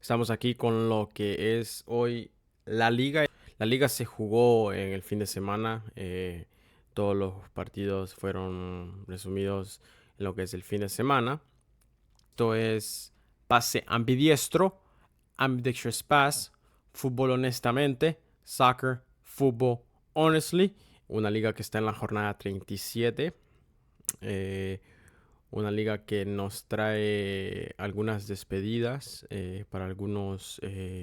Estamos aquí con lo que es hoy la liga. La liga se jugó en el fin de semana. Todos los partidos fueron resumidos en lo que es el fin de semana. Esto es pase ambidiestro, ambidextrous pass, fútbol honestamente, soccer, fútbol honestly. Una liga que está en la jornada 37. Eh, una liga que nos trae algunas despedidas para algunos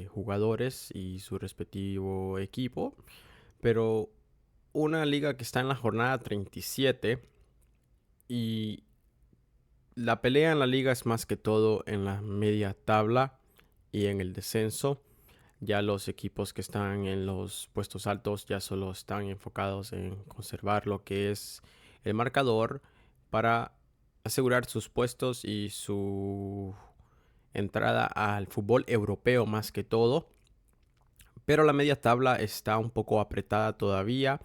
jugadores y su respectivo equipo, pero una liga que está en la jornada 37 y la pelea en la liga es más que todo en la media tabla y en el descenso. Ya los equipos que están en los puestos altos ya solo están enfocados en conservar lo que es el marcador para asegurar sus puestos y su entrada al fútbol europeo más que todo. Pero la media tabla está un poco apretada todavía.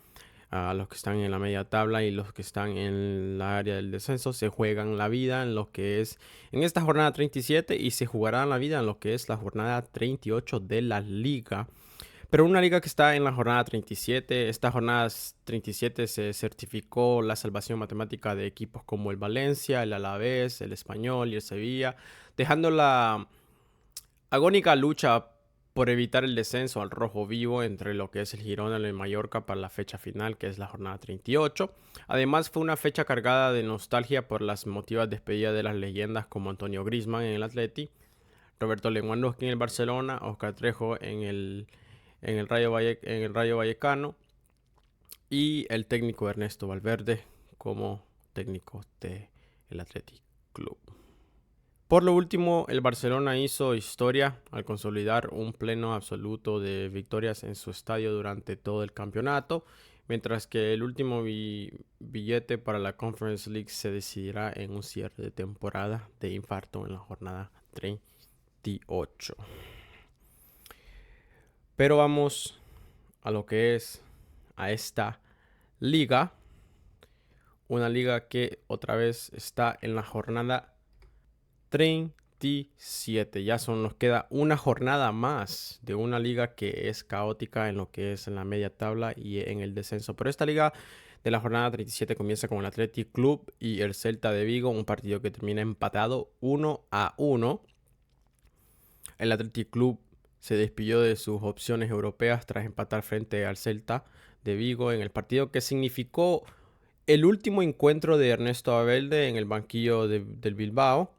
A los que están en la media tabla y los que están en la área del descenso se juegan la vida en lo que es en esta jornada 37 y se jugará la vida en lo que es la jornada 38 de la liga. Pero una liga que está en la jornada 37, esta jornada 37 se certificó la salvación matemática de equipos como el Valencia, el Alavés, el Español y el Sevilla, dejando la agónica lucha por evitar el descenso al rojo vivo entre lo que es el Girona y el Mallorca para la fecha final, que es la jornada 38. Además, fue una fecha cargada de nostalgia por las emotivas despedidas de las leyendas como Antonio Griezmann en el Atleti, Roberto Lewandowski en el Barcelona, Oscar Trejo en el Rayo Vallecano y el técnico Ernesto Valverde como técnico del Athletic Club. Por lo último, el Barcelona hizo historia al consolidar un pleno absoluto de victorias en su estadio durante todo el campeonato, mientras que el último billete para la Conference League se decidirá en un cierre de temporada de infarto en la jornada 38. Pero vamos a lo que es a esta liga, una liga que otra vez está en la jornada 37. Ya nos queda una jornada más de una liga que es caótica en lo que es en la media tabla y en el descenso. Pero esta liga de la jornada 37 comienza con el Athletic Club y el Celta de Vigo, un partido que termina empatado 1-1. El Athletic Club se despidió de sus opciones europeas tras empatar frente al Celta de Vigo en el partido que significó el último encuentro de Ernesto Valverde en el banquillo del Bilbao.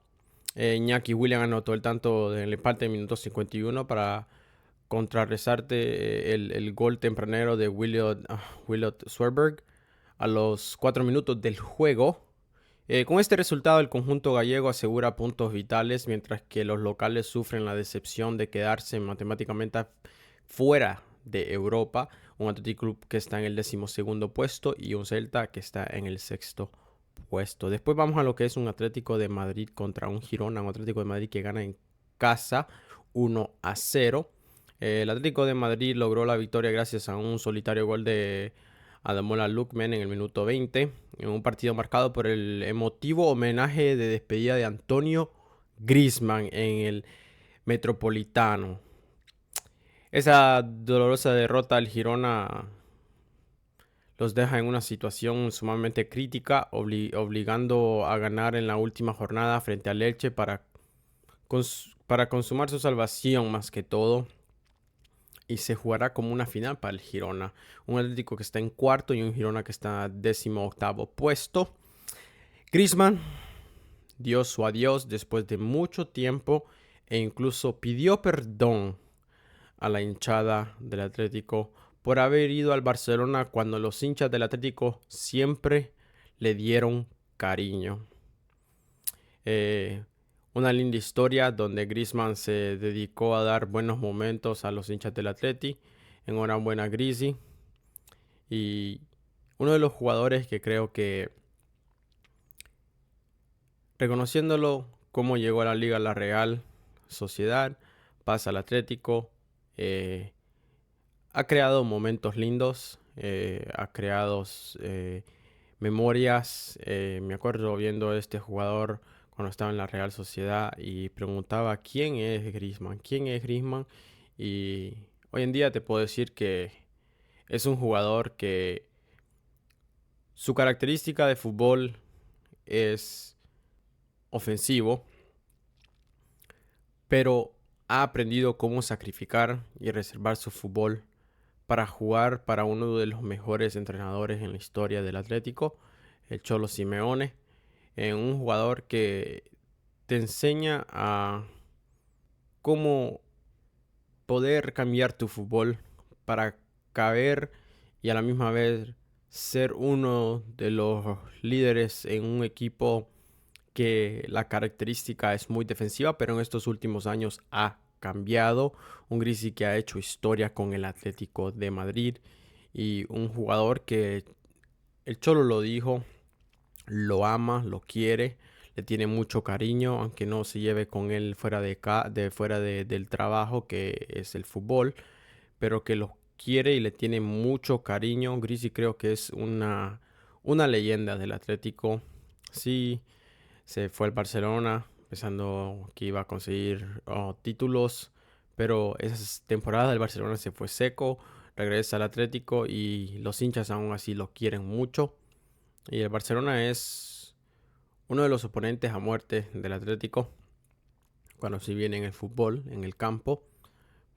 Iñaki Williams anotó el tanto del empate en minuto 51 para contrarrestarte el gol tempranero de Williot Swerberg a los 4 minutos del juego. Con este resultado, el conjunto gallego asegura puntos vitales, mientras que los locales sufren la decepción de quedarse matemáticamente fuera de Europa. Un Athletic Club que está en el 12º puesto y un Celta que está en el 6º puesto. Después vamos a lo que es un Atlético de Madrid contra un Girona, un Atlético de Madrid que gana en casa 1-0. El Atlético de Madrid logró la victoria gracias a un solitario gol de Ademola Lookman en el minuto 20, en un partido marcado por el emotivo homenaje de despedida de Antonio Griezmann en el Metropolitano. Esa dolorosa derrota al Girona los deja en una situación sumamente crítica, obligando a ganar en la última jornada frente al Elche para consumar su salvación más que todo. Y se jugará como una final para el Girona. Un Atlético que está en cuarto y un Girona que está 18º puesto. Griezmann dio su adiós después de mucho tiempo e incluso pidió perdón a la hinchada del Atlético por haber ido al Barcelona cuando los hinchas del Atlético siempre le dieron cariño. Una linda historia donde Griezmann se dedicó a dar buenos momentos a los hinchas del Atleti. Enhorabuena, Grisi. Y uno de los jugadores que creo que, reconociéndolo cómo llegó a la Liga La Real Sociedad, pasa al Atlético, ha creado momentos lindos, ha creado memorias. Me acuerdo viendo a este jugador cuando estaba en la Real Sociedad y preguntaba quién es Griezmann, quién es Griezmann. Y hoy en día te puedo decir que es un jugador que su característica de fútbol es ofensivo, pero ha aprendido cómo sacrificar y reservar su fútbol para jugar para uno de los mejores entrenadores en la historia del Atlético, el Cholo Simeone, en un jugador que te enseña a cómo poder cambiar tu fútbol para caber y a la misma vez ser uno de los líderes en un equipo que la característica es muy defensiva, pero en estos últimos años ha cambiado. Un Grisi que ha hecho historia con el Atlético de Madrid y un jugador que el Cholo lo dijo, lo ama, lo quiere, le tiene mucho cariño, aunque no se lleve con él del trabajo que es el fútbol, pero que lo quiere y le tiene mucho cariño. Grisi creo que es una leyenda del Atlético. Sí, se fue al Barcelona pensando que iba a conseguir títulos, pero esa temporada del Barcelona se fue seco, regresa al Atlético y los hinchas aún así lo quieren mucho. Y el Barcelona es uno de los oponentes a muerte del Atlético cuando se viene en el fútbol, en el campo,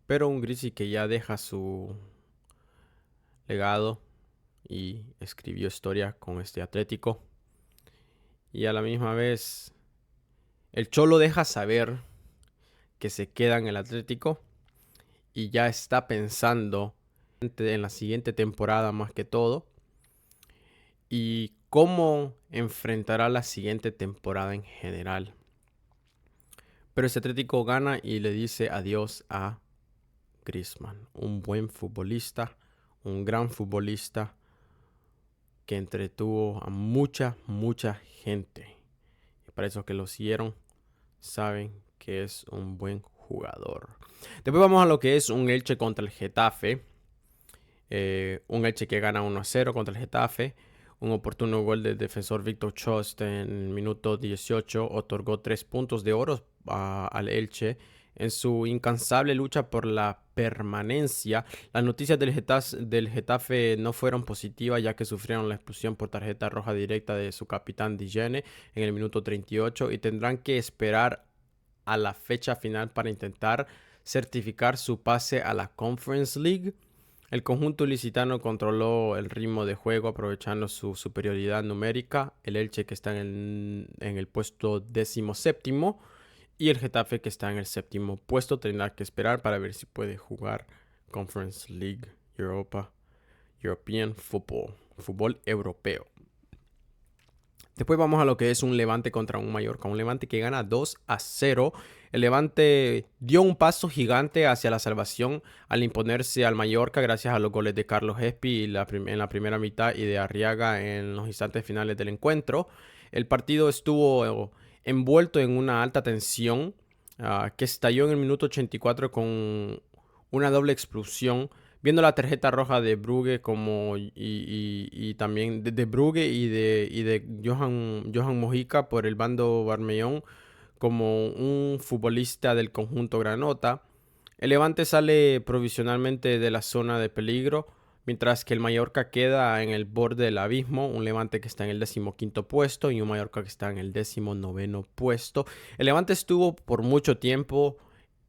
pero un Grisi que ya deja su legado y escribió historia con este Atlético. Y a la misma vez, el Cholo deja saber que se queda en el Atlético y ya está pensando en la siguiente temporada más que todo y cómo enfrentará la siguiente temporada en general. Pero ese Atlético gana y le dice adiós a Griezmann, un buen futbolista, un gran futbolista que entretuvo a mucha gente. Y para esos que lo siguieron, saben que es un buen jugador. Después vamos a lo que es un Elche contra el Getafe. Un Elche que gana 1-0 contra el Getafe. Un oportuno gol del defensor Víctor Chost en el minuto 18 otorgó 3 puntos de oro al Elche en su incansable lucha por la permanencia. Las noticias del Getafe no fueron positivas, ya que sufrieron la expulsión por tarjeta roja directa de su capitán Digne en el minuto 38 y tendrán que esperar a la fecha final para intentar certificar su pase a la Conference League. El conjunto ilicitano controló el ritmo de juego aprovechando su superioridad numérica. El Elche que está en el puesto 17º y el Getafe que está en el 7º puesto tendrá que esperar para ver si puede jugar Conference League European Football, fútbol europeo. Después vamos a lo que es un Levante contra un Mallorca. Un Levante que gana 2-0. El Levante dio un paso gigante hacia la salvación al imponerse al Mallorca gracias a los goles de Carlos Espi en la primera mitad y de Arriaga en los instantes finales del encuentro. El partido estuvo envuelto en una alta tensión que estalló en el minuto 84 con una doble expulsión. Viendo la tarjeta roja de Brugge y también de Brugge y de Johan Mojica por el bando Barmellón como un futbolista del conjunto granota, el Levante sale provisionalmente de la zona de peligro, mientras que el Mallorca queda en el borde del abismo. Un Levante que está en el 15º puesto y un Mallorca que está en el 19º puesto. El Levante estuvo por mucho tiempo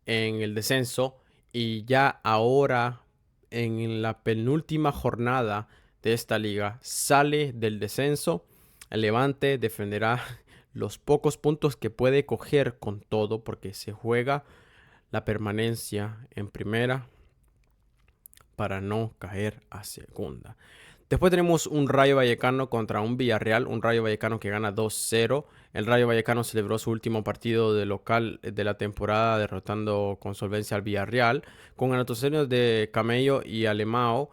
en el descenso y ya ahora, en la penúltima jornada de esta liga, sale del descenso. El Levante defenderá los pocos puntos que puede coger con todo, porque se juega la permanencia en primera para no caer a segunda. Después tenemos un Rayo Vallecano contra un Villarreal, un Rayo Vallecano que gana 2-0. El Rayo Vallecano celebró su último partido de local de la temporada derrotando con solvencia al Villarreal con anotaciones de Camello y Alemão.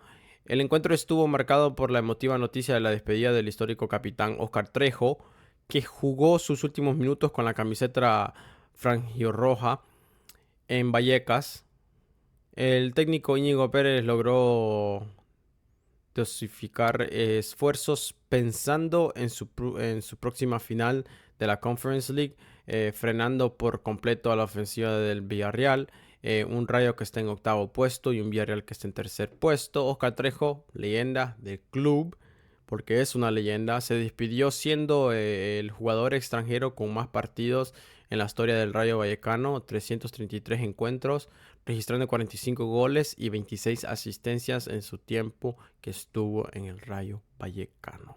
El encuentro estuvo marcado por la emotiva noticia de la despedida del histórico capitán Óscar Trejo, que jugó sus últimos minutos con la camiseta franjirroja en Vallecas. El técnico Íñigo Pérez logró dosificar esfuerzos pensando en su próxima final de la Conference League, frenando por completo a la ofensiva del Villarreal. Un Rayo que está en octavo puesto y un Villarreal que está en tercer puesto. Óscar Trejo, leyenda del club, porque es una leyenda, se despidió siendo el jugador extranjero con más partidos en la historia del Rayo Vallecano, 333 encuentros, registrando 45 goles y 26 asistencias en su tiempo que estuvo en el Rayo Vallecano.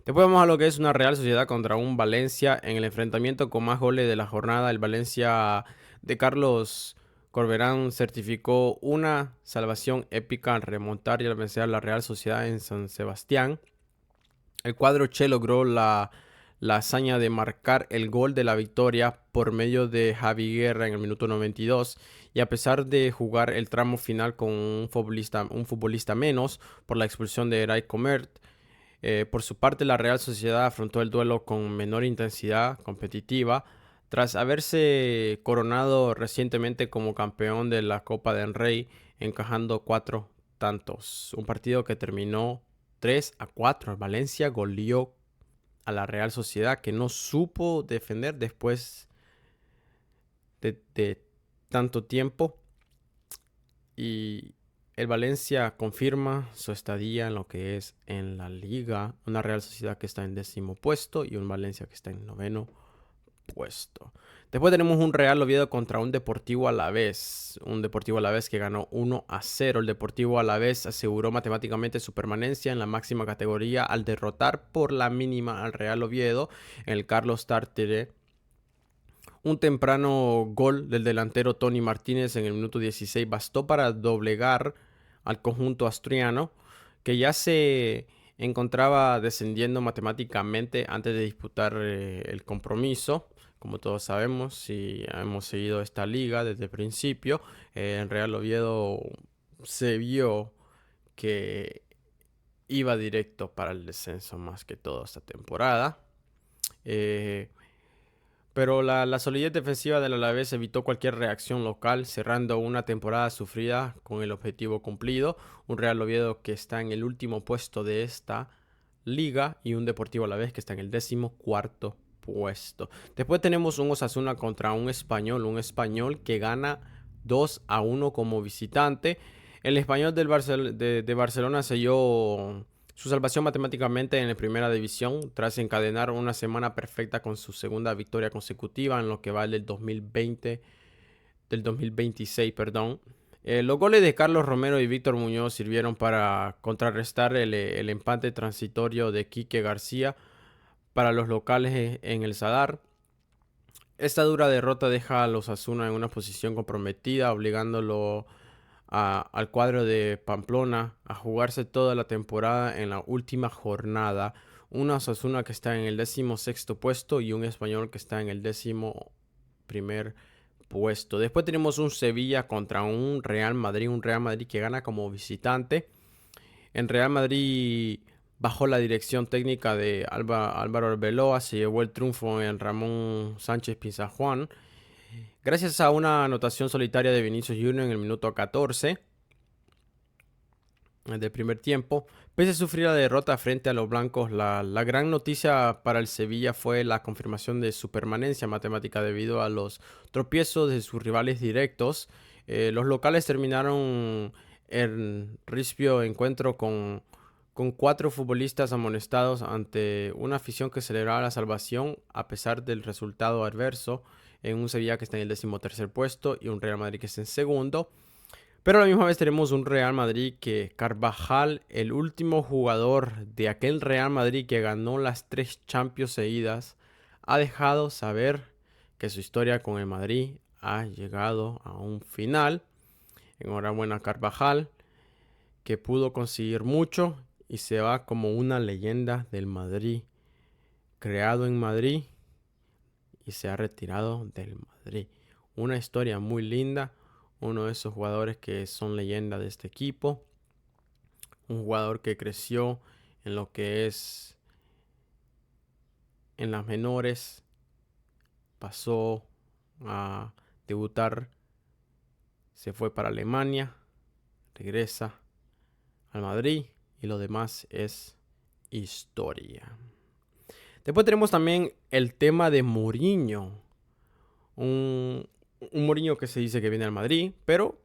Después vamos a lo que es una Real Sociedad contra un Valencia en el enfrentamiento con más goles de la jornada. El Valencia de Carlos Corberán certificó una salvación épica al remontar y al vencer a la Real Sociedad en San Sebastián. El cuadro Che logró la hazaña de marcar el gol de la victoria por medio de Javi Guerra en el minuto 92, y a pesar de jugar el tramo final con un futbolista menos por la expulsión de Eray Comert, por su parte, la Real Sociedad afrontó el duelo con menor intensidad competitiva tras haberse coronado recientemente como campeón de la Copa del Rey, encajando 4 tantos. Un partido que terminó 3-4. El Valencia goleó a la Real Sociedad, que no supo defender después de tanto tiempo. Y el Valencia confirma su estadía en lo que es en la liga. Una Real Sociedad que está en 10º puesto y un Valencia que está en 9º puesto. Después tenemos un Real Oviedo contra un Deportivo Alavés. Un Deportivo Alavés que ganó 1-0. El Deportivo Alavés aseguró matemáticamente su permanencia en la máxima categoría al derrotar por la mínima al Real Oviedo en el Carlos Tartiere. Un temprano gol del delantero Tony Martínez en el minuto 16 bastó para doblegar al conjunto asturiano, que ya se encontraba descendiendo matemáticamente antes de disputar el compromiso. Como todos sabemos, si hemos seguido esta liga desde el principio, en Real Oviedo se vio que iba directo para el descenso más que toda esta temporada. Pero la solidez defensiva del Alavés evitó cualquier reacción local, cerrando una temporada sufrida con el objetivo cumplido. Un Real Oviedo que está en el último puesto de esta liga y un Deportivo Alavés que está en el 14º puesto. Después tenemos un Osasuna contra un Español que gana 2-1 como visitante. El Español de Barcelona selló su salvación matemáticamente en la primera división tras encadenar una semana perfecta con su segunda victoria consecutiva en lo que va del 2026. Los goles de Carlos Romero y Víctor Muñoz sirvieron para contrarrestar el empate transitorio de Quique García para los locales en el Sadar. Esta dura derrota deja a los Osasuna en una posición comprometida, obligándolo al cuadro de Pamplona a jugarse toda la temporada en la última jornada. Una Osasuna que está en el 16º puesto y un Español que está en el 11º puesto. Después tenemos un Sevilla contra un Real Madrid que gana como visitante. En Real Madrid, bajo la dirección técnica de Álvaro Arbeloa, se llevó el triunfo en Ramón Sánchez Pizjuán, gracias a una anotación solitaria de Vinicius Junior en el minuto 14 del primer tiempo. Pese a sufrir la derrota frente a los blancos, la gran noticia para el Sevilla fue la confirmación de su permanencia matemática debido a los tropiezos de sus rivales directos. Los locales terminaron el rispio encuentro con 4 futbolistas amonestados ante una afición que celebraba la salvación a pesar del resultado adverso, en un Sevilla que está en el 13º puesto y un Real Madrid que está en segundo. Pero a la misma vez tenemos un Real Madrid que Carvajal, el último jugador de aquel Real Madrid que ganó las 3 Champions seguidas, ha dejado saber que su historia con el Madrid ha llegado a un final. Enhorabuena a Carvajal, que pudo conseguir mucho y se va como una leyenda del Madrid, creado en Madrid y se ha retirado del Madrid. Una historia muy linda, uno de esos jugadores que son leyenda de este equipo, un jugador que creció en lo que es en las menores, pasó a debutar, se fue para Alemania, regresa al Madrid y lo demás es historia. Después tenemos también el tema de Mourinho. Un Mourinho que se dice que viene al Madrid, pero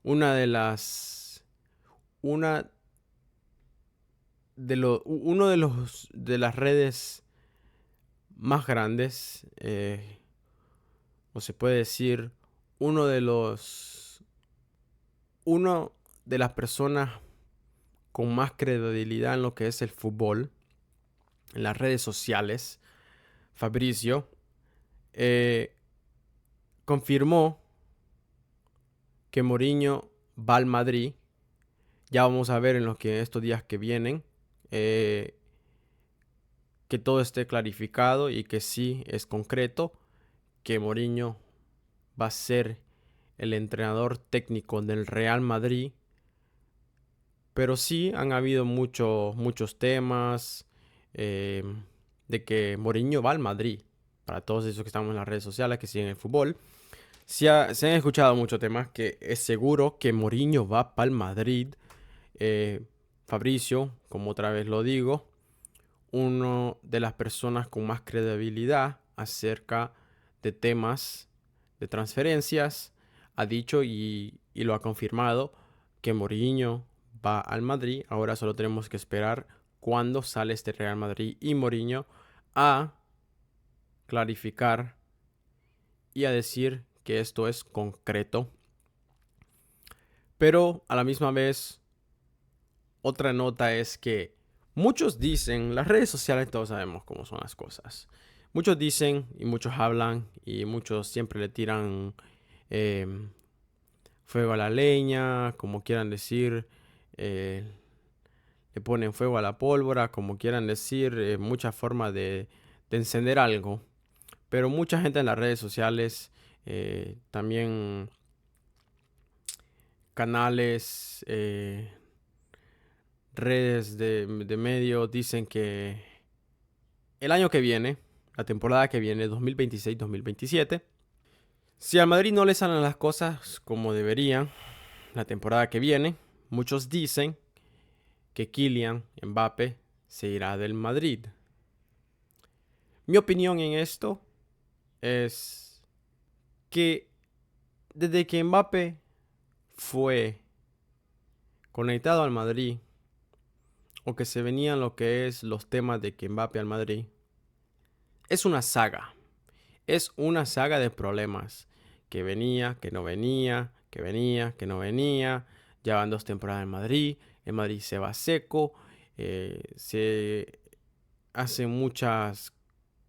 una de las una de los uno de las redes más grandes, o se puede decir uno de los uno de las personas con más credibilidad en lo que es el fútbol, en las redes sociales, Fabrizio, confirmó que Mourinho va al Madrid. Ya vamos a ver en estos días que vienen que todo esté clarificado y que sí es concreto que Mourinho va a ser el entrenador técnico del Real Madrid. Pero sí han habido muchos temas de que Mourinho va al Madrid. Para todos esos que estamos en las redes sociales, que siguen el fútbol, se han escuchado muchos temas que es seguro que Mourinho va para el Madrid. Fabrizio, como otra vez lo digo, uno de las personas con más credibilidad acerca de temas de transferencias, ha dicho y lo ha confirmado que Mourinho va al Madrid. Ahora solo tenemos que esperar cuándo sale este Real Madrid y Mourinho a clarificar y a decir que esto es concreto. Pero a la misma vez, otra nota es que muchos dicen, las redes sociales todos sabemos cómo son las cosas. Muchos dicen y muchos hablan y muchos siempre le tiran fuego a la leña, como quieran decir, le ponen fuego a la pólvora, como quieran decir, muchas formas de encender algo. Pero mucha gente en las redes sociales, también canales, redes de medios, dicen que el año que viene, la temporada que viene, 2026-2027, si al Madrid no le salen las cosas como deberían, la temporada que viene, muchos dicen que Kylian Mbappé se irá del Madrid. Mi opinión en esto es que desde que Mbappé fue conectado al Madrid, o que se venían lo que es los temas de que Mbappé al Madrid, es una saga. Es una saga de problemas. Que venía, que no venía, que venía, que no venía. Ya van 2 temporadas en Madrid. El Madrid se va seco. Se hacen muchas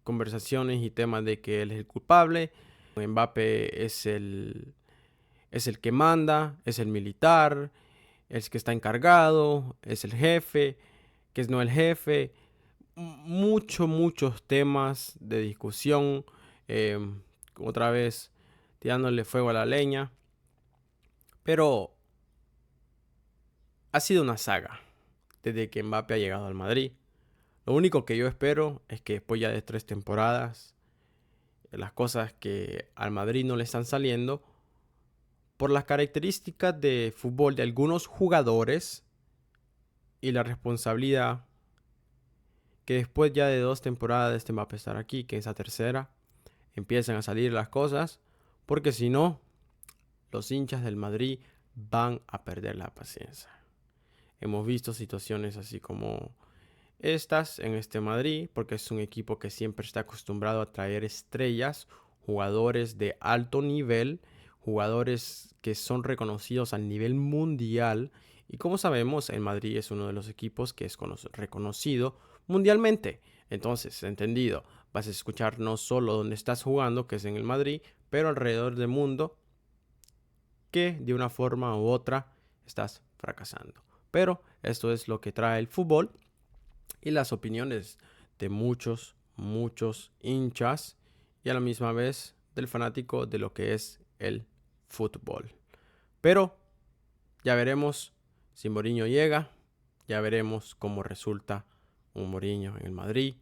conversaciones y temas de que él es el culpable. Mbappé es el que manda, es el militar, es el que está encargado, es el jefe, que es no el jefe. Muchos temas de discusión. Otra vez tirándole fuego a la leña. Pero ha sido una saga desde que Mbappé ha llegado al Madrid. Lo único que yo espero es que después ya de 3 temporadas, las cosas que al Madrid no le están saliendo, por las características de fútbol de algunos jugadores y la responsabilidad que después ya de 2 temporadas de este Mbappé estar aquí, que esa tercera, empiezan a salir las cosas, porque si no, los hinchas del Madrid van a perder la paciencia. Hemos visto situaciones así como estas en este Madrid, porque es un equipo que siempre está acostumbrado a traer estrellas, jugadores de alto nivel, jugadores que son reconocidos a nivel mundial. Y como sabemos, el Madrid es uno de los equipos que es reconocido mundialmente. Entonces, entendido, vas a escuchar no solo donde estás jugando, que es en el Madrid, pero alrededor del mundo, que de una forma u otra estás fracasando. Pero esto es lo que trae el fútbol y las opiniones de muchos hinchas y a la misma vez del fanático de lo que es el fútbol. Pero ya veremos si Mourinho llega, ya veremos cómo resulta un Mourinho en el Madrid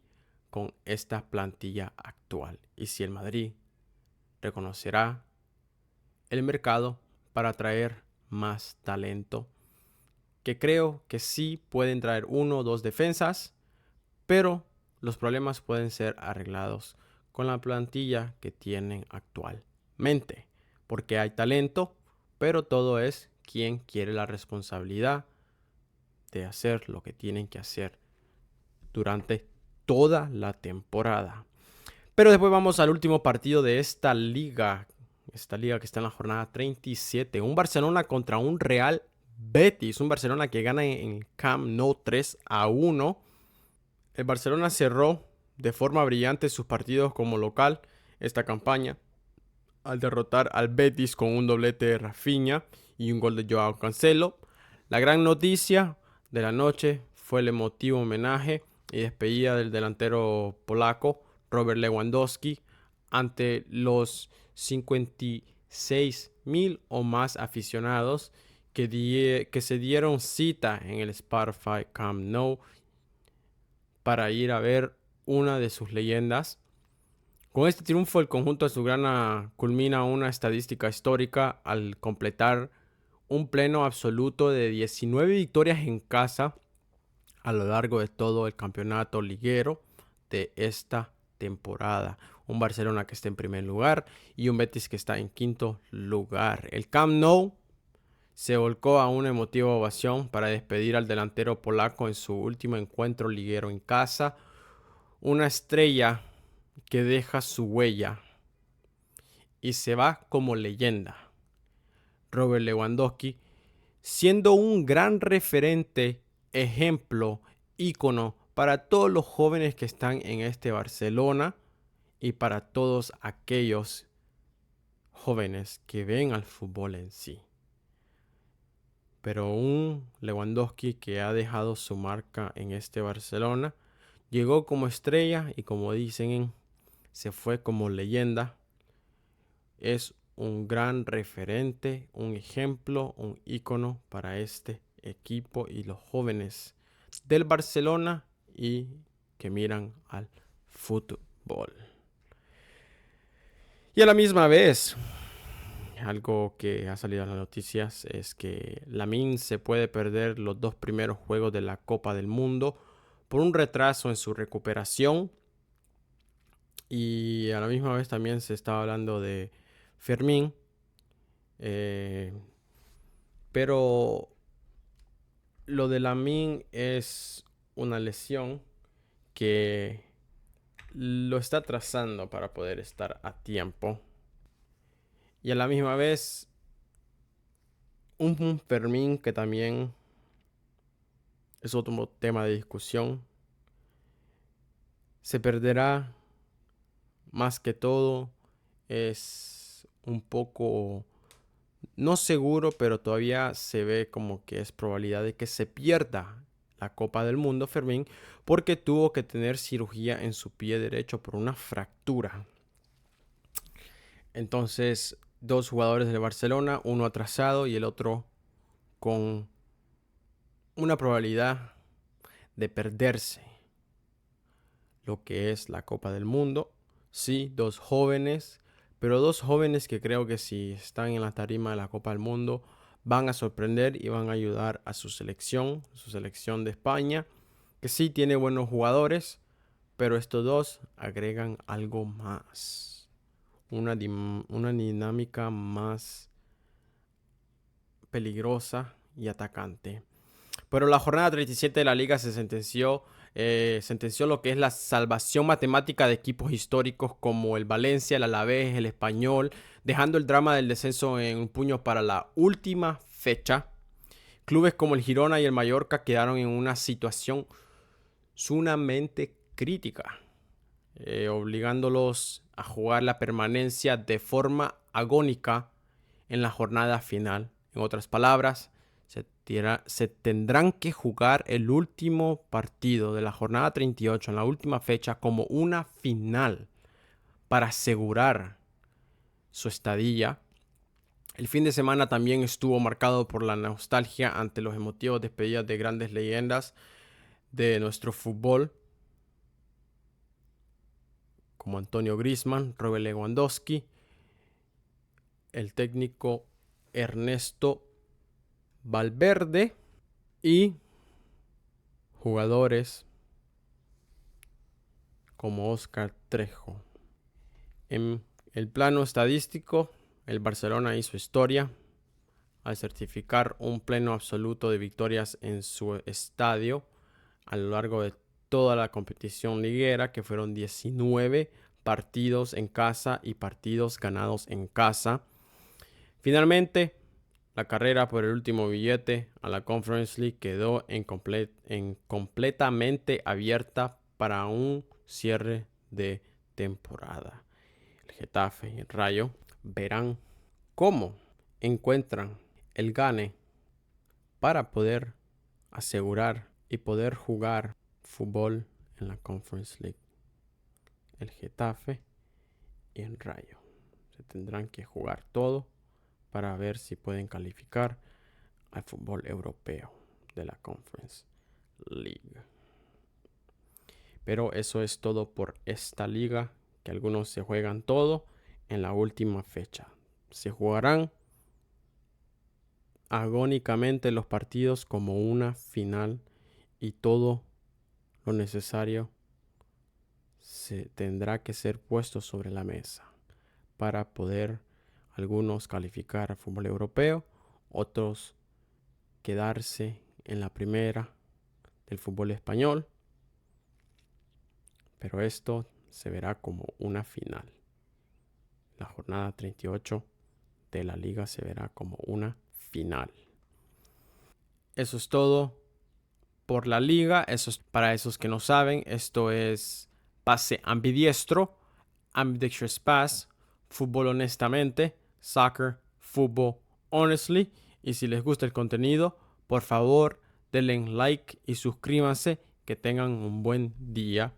con esta plantilla actual y si el Madrid reconocerá el mercado para traer más talento, que creo que sí pueden traer 1 o 2 defensas, pero los problemas pueden ser arreglados con la plantilla que tienen actualmente, porque hay talento, pero todo es quien quiere la responsabilidad de hacer lo que tienen que hacer durante toda la temporada. Pero después vamos al último partido de esta liga que está en la jornada 37. Un Barcelona contra un Real Betis. Un Barcelona que gana en Camp Nou 3-1. El Barcelona cerró de forma brillante sus partidos como local esta campaña al derrotar al Betis con un doblete de Rafinha y un gol de Joao Cancelo. La gran noticia de la noche fue el emotivo homenaje y despedida del delantero polaco Robert Lewandowski ante los 56,000 o más aficionados que se dieron cita en el Spotify Camp Nou para ir a ver una de sus leyendas. Con este triunfo, el conjunto azulgrana culmina una estadística histórica al completar un pleno absoluto de 19 victorias en casa a lo largo de todo el campeonato liguero de esta temporada. Un Barcelona que está en primer lugar y un Betis que está en quinto lugar. El Camp Nou se volcó a una emotiva ovación para despedir al delantero polaco en su último encuentro liguero en casa. Una estrella que deja su huella y se va como leyenda. Robert Lewandowski, siendo un gran referente, ejemplo, ícono para todos los jóvenes que están en este Barcelona y para todos aquellos jóvenes que ven al fútbol en sí. Pero un Lewandowski que ha dejado su marca en este Barcelona, llegó como estrella y como dicen, se fue como leyenda. Es un gran referente, un ejemplo, un ícono para este equipo y los jóvenes del Barcelona y que miran al fútbol. Y a la misma vez, algo que ha salido en las noticias es que Lamine se puede perder los 2 primeros juegos de la Copa del Mundo por un retraso en su recuperación. Y a la misma vez también se estaba hablando de Fermín. Pero lo de Lamine es una lesión que lo está trazando para poder estar a tiempo. Y a la misma vez, un Fermín que también es otro tema de discusión. Se perderá, más que todo, es un poco no seguro, pero todavía se ve como que es probabilidad de que se pierda la Copa del Mundo Fermín, porque tuvo que tener cirugía en su pie derecho por una fractura. Entonces, 2 jugadores de Barcelona, uno atrasado y el otro con una probabilidad de perderse lo que es la Copa del Mundo. Sí, 2 jóvenes, pero 2 jóvenes que creo que si están en la tarima de la Copa del Mundo van a sorprender y van a ayudar a su selección de España, que sí tiene buenos jugadores, pero estos 2 agregan algo más, una dinámica más peligrosa y atacante. Pero la jornada 37 de la liga se sentenció lo que es la salvación matemática de equipos históricos como el Valencia, el Alavés, el Español, dejando el drama del descenso en un puño para la última fecha. Clubes como el Girona y el Mallorca quedaron en una situación sumamente crítica, obligándolos a jugar la permanencia de forma agónica en la jornada final. En otras palabras, se tendrán que jugar el último partido de la jornada 38 en la última fecha como una final para asegurar su estadía. El fin de semana también estuvo marcado por la nostalgia ante los emotivos despedidas de grandes leyendas de nuestro fútbol, como Antonio Griezmann, Robert Lewandowski, el técnico Ernesto Valverde y jugadores como Oscar Trejo. En el plano estadístico, el Barcelona hizo historia al certificar un pleno absoluto de victorias en su estadio a lo largo de toda la competición liguera, que fueron 19 partidos en casa y partidos ganados en casa. Finalmente, la carrera por el último billete a la Conference League quedó completamente abierta para un cierre de temporada. El Getafe y el Rayo verán cómo encuentran el gane para poder asegurar y poder jugar fútbol en la Conference League. El Getafe y el Rayo se tendrán que jugar todo para ver si pueden calificar al fútbol europeo de la Conference League. Pero eso es todo por esta liga, que algunos se juegan todo en la última fecha. Se jugarán agónicamente los partidos como una final y todo lo necesario se tendrá que ser puesto sobre la mesa para poder algunos calificar al fútbol europeo, otros quedarse en la primera del fútbol español, pero esto se verá como una final. La jornada 38 de la liga se verá como una final. Eso es todo por la liga. Eso es para esos que no saben. Esto es pase ambidiestro, ambidextrous pass, fútbol honestamente, soccer, fútbol honestly. Y si les gusta el contenido, por favor denle like y suscríbanse. Que tengan un buen día.